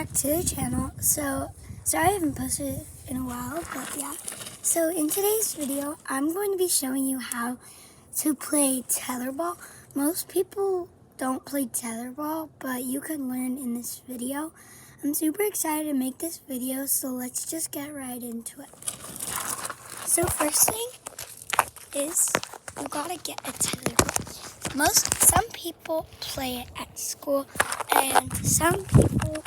back to the channel. So, sorry I haven't posted it in a while, but yeah. So in today's video, I'm going to be showing you how to play tetherball. Most people don't play tetherball, but you can learn in this video. I'm super excited to make this video, so let's just get right into it. So first thing is you gotta get a tetherball. Some people play it at school, and some people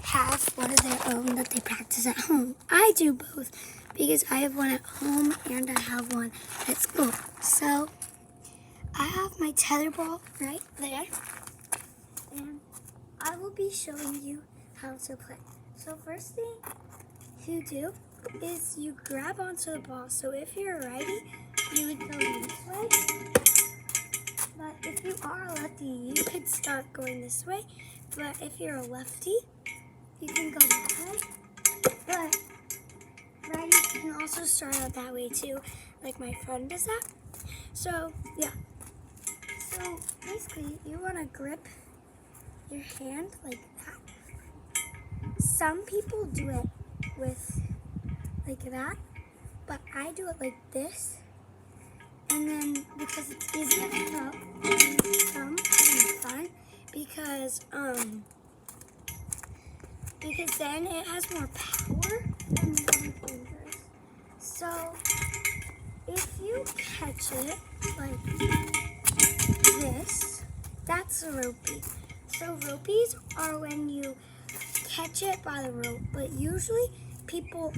have one of their own that they practice at home. I do both because I have one at home and I have one at school. So I have my tetherball right there, and I will be showing you how to play. So first thing to do is you grab onto the ball. So if you're a righty, you would go this way. But if you are a lefty, you could start going this way. But if you're a lefty, you can go that way. But righties can also start out that way too, like my friend does that. So yeah. So basically, you want to grip your hand like that. Some people do it with like that, but I do it like this. And then because it's easier to throw, some is fun because then it has more power than the other fingers. So if you catch it like this, that's a ropey. So ropies are when you catch it by the rope, but usually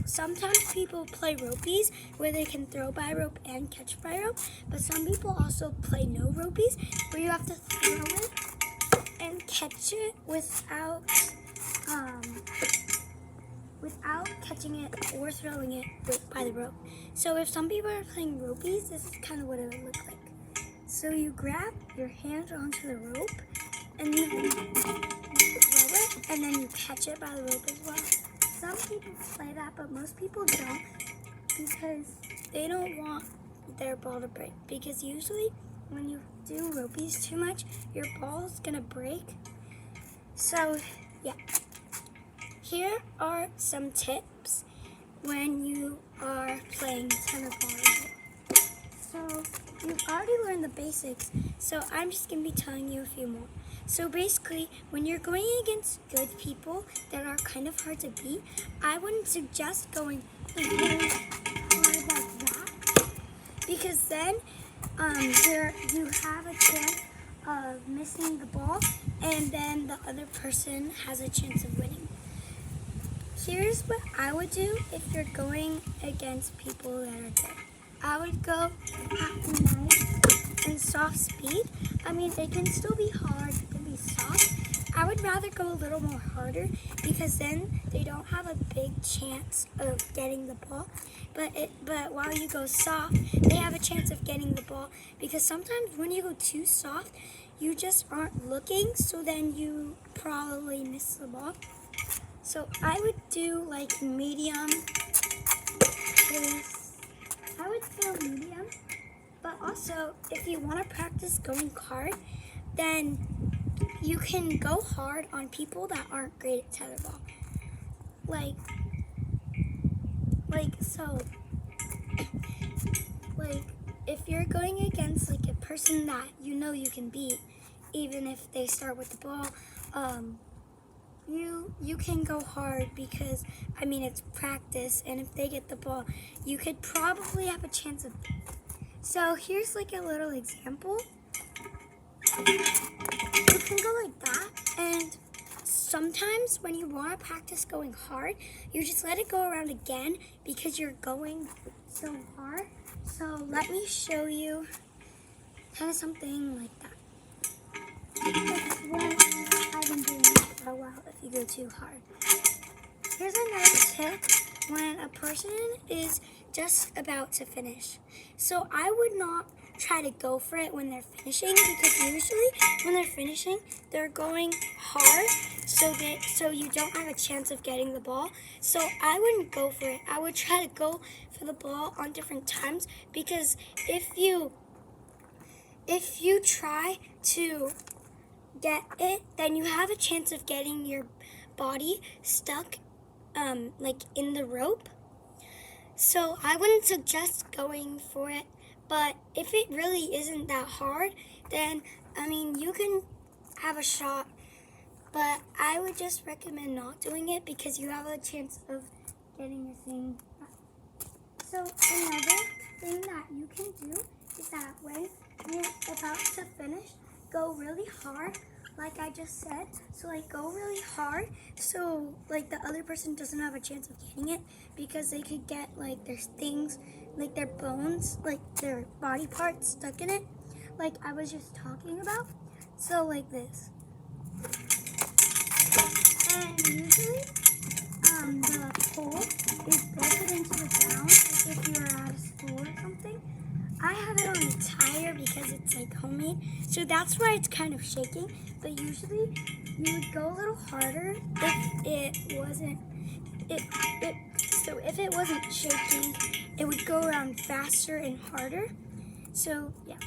sometimes people play ropies where they can throw by rope and catch by rope, but some people also play no ropies where you have to throw it and catch it without catching it or throwing it by the rope. So if some people are playing ropies, this is kind of what it would look like. So you grab your hand onto the rope and you throw it, and then you catch it by the rope as well. Some people play that, but most people don't because they don't want their ball to break. Because usually when you do ropies too much, your ball is gonna break. So yeah, here are some tips when you are playing tetherball. So you've already learned the basics, so I'm just gonna be telling you a few more. So basically, when you're going against good people that are kind of hard to beat, I wouldn't suggest going really hard like that, because then you have a chance of missing the ball, and then the other person has a chance of winning. Here's what I would do if you're going against people that are good. I would go at nice and soft speed. I mean, it can still be hard, it can be soft. I would rather go a little more harder because then they don't have a big chance of getting the ball. But while you go soft, they have a chance of getting the ball, because sometimes when you go too soft, you just aren't looking, so then you probably miss the ball. So I would do like medium pace. I would go medium, but also if you want to practice going hard, then you can go hard on people that aren't great at tetherball. Like if you're going against like a person that you know you can beat, even if they start with the ball, you can go hard because, I mean, it's practice, and if they get the ball, you could probably have a chance of. So here's like a little example. You can go like that, and sometimes when you want to practice going hard, you just let it go around again because you're going so hard. So let me show you kind of something like that. That's what I've been doing for a while if you go too hard. Here's another tip when a person is just about to finish. So I would not try to go for it when they're finishing, because usually when they're finishing, they're going hard, so you don't have a chance of getting the ball. So I wouldn't go for it. I would try to go for the ball on different times, because if you try to get it, then you have a chance of getting your body stuck like in the rope. So I wouldn't suggest going for it, but if it really isn't that hard, then I mean you can have a shot, but I would just recommend not doing it because you have a chance of getting your thing. So another thing that you can do is that when you're about to finish, go really hard, like I just said. So like go really hard so like the other person doesn't have a chance of getting it, because they could get like their things, like their bones, like their body parts stuck in it, like I was just talking about. So like this. And usually the pole is bolted into the ground, like if you're at a school or something. I have it on a tire because it's like homemade, so that's why it's kind of shaking. But usually you would go a little harder if it wasn't if it wasn't shaking, it would go around faster and harder. So yeah.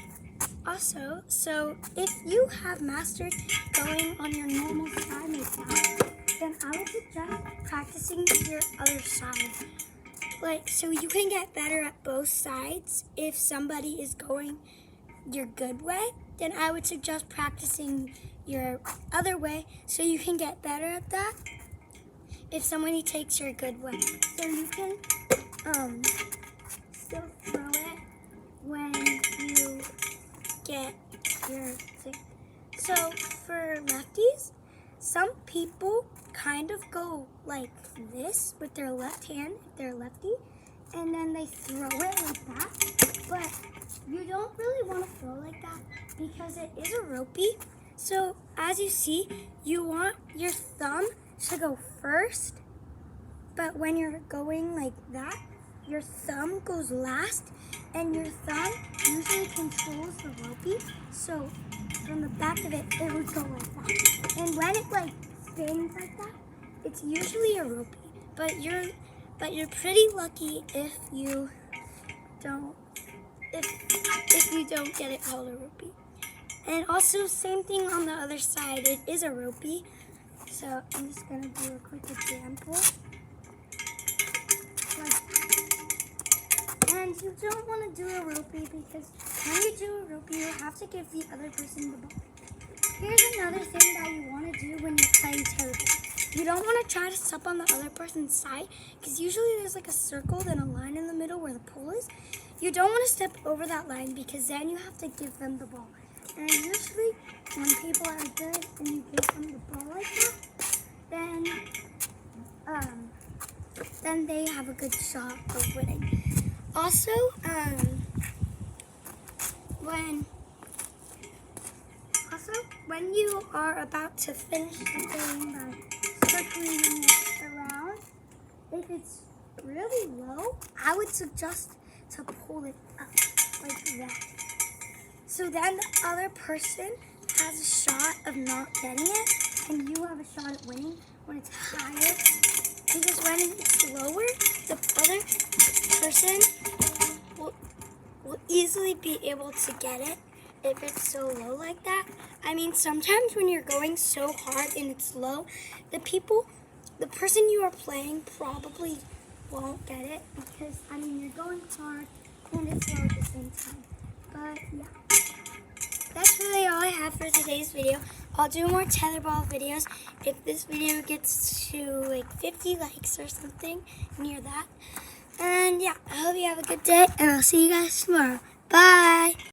Also, so if you have mastered going on your normal side like that, then I would suggest practicing your other side. Like, so you can get better at both sides. If somebody is going your good way, then I would suggest practicing your other way so you can get better at that if somebody takes your good way. So you can still throw it when you get your thing. So for lefties, some people kind of go like this with their left hand if they're lefty, and then they throw it like that. But you don't really want to throw like that because it is a ropey. So as you see, you want your thumb to go first, but when you're going like that, your thumb goes last, and your thumb usually controls the ropey. So from the back of it, it would go like that. And when it like spins like that, it's usually a ropey. But you're pretty lucky if you don't get it called a ropey. And also same thing on the other side, it is a ropey. So I'm just gonna do a quick example. And you don't want to do a ropey because when you do a ropey, you have to give the other person the ball. Here's another thing that you want to do when you're playing tetherball. You don't want to try to step on the other person's side because usually there's like a circle, then a line in the middle where the pole is. You don't want to step over that line because then you have to give them the ball. And usually when people are good and you give them the ball like that, then they have a good shot of winning. Also, when you are about to finish the game by circling it around, if it's really low, I would suggest to pull it up like that. So then the other person has a shot of not getting it, and you have a shot at winning when it's higher. Because when it's lower, the other person will easily be able to get it if it's so low like that. I mean, sometimes when you're going so hard and it's low, the person you are playing probably won't get it because, I mean, you're going hard and it's low at the same time. But yeah, that's really all I have for today's video. I'll do more tetherball videos if this video gets to like 50 likes or something near that. And yeah, I hope you have a good day, and I'll see you guys tomorrow. Bye!